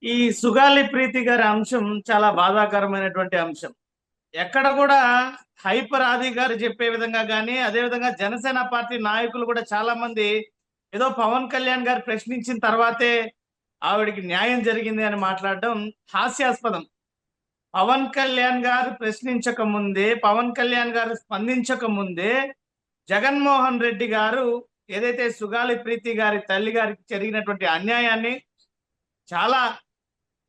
ఈ సుగాలి ప్రీతి గారి అంశం చాలా బాధాకరమైనటువంటి అంశం. ఎక్కడ కూడా హైపర్ ఆది గారు చెప్పే విధంగా కానీ, అదేవిధంగా జనసేన పార్టీ నాయకులు కూడా చాలా మంది ఏదో పవన్ కళ్యాణ్ గారు ప్రశ్నించిన తర్వాతే ఆవిడికి న్యాయం జరిగింది అని మాట్లాడడం హాస్యాస్పదం. పవన్ కళ్యాణ్ గారు ప్రశ్నించక ముందే, పవన్ కళ్యాణ్ గారు స్పందించక ముందే జగన్మోహన్ రెడ్డి గారు ఏదైతే సుగాలి ప్రీతి గారి తల్లి గారికి జరిగినటువంటి అన్యాయాన్ని చాలా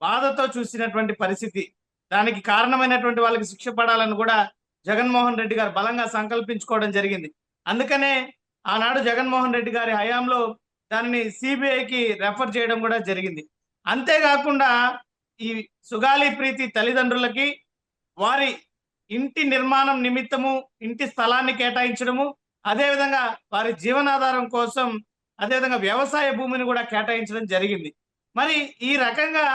బాధతో చూసినటువంటి పరిస్థితి. దానికి కారణమైనటువంటి వాళ్ళకి శిక్ష పడాలని కూడా జగన్మోహన్ రెడ్డి గారు బలంగా సంకల్పించుకోవడం జరిగింది. అందుకనే ఆనాడు జగన్మోహన్ రెడ్డి గారి హయాంలో దానిని సిబిఐకి రెఫర్ చేయడం కూడా జరిగింది. అంతేకాకుండా ఈ సుగాలి ప్రీతి తల్లిదండ్రులకి వారి ఇంటి నిర్మాణం నిమిత్తము ఇంటి స్థలాన్ని కేటాయించడము, అదేవిధంగా వారి జీవనాధారం కోసం అదేవిధంగా వ్యవసాయ భూమిని కూడా కేటాయించడం జరిగింది. మరి ఈ రకంగా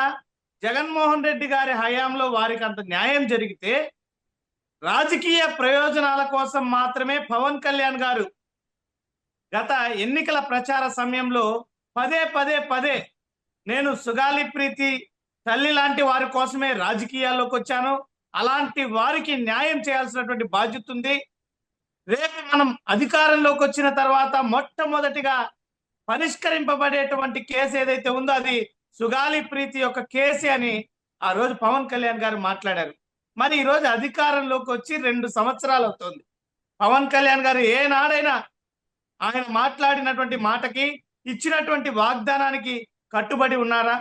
జగన్మోహన్ రెడ్డి గారి హయాంలో వారికి అంత న్యాయం జరిగితే, రాజకీయ ప్రయోజనాల కోసం మాత్రమే పవన్ కళ్యాణ్ గారు గత ఎన్నికల ప్రచార సమయంలో పదే పదే పదే నేను సుగాలి ప్రీతి తల్లి లాంటి వారి కోసమే రాజకీయాల్లోకి వచ్చాను, అలాంటి వారికి న్యాయం చేయాల్సినటువంటి బాధ్యత ఉంది, రేపు మనం అధికారంలోకి వచ్చిన తర్వాత మొట్టమొదటిగా పరిష్కరింపబడేటువంటి కేసు ఏదైతే ఉందో అది సుగాలి ప్రీతి యొక్క కేసు అని ఆ రోజు పవన్ కళ్యాణ్ గారు మాట్లాడారు. మరి ఈ రోజు అధికారంలోకి వచ్చి 2 సంవత్సరాలు అవుతుంది. పవన్ కళ్యాణ్ గారు ఏనాడైనా ఆయన మాట్లాడినటువంటి మాటకి, ఇచ్చినటువంటి వాగ్దానానికి కట్టుబడి ఉన్నారా?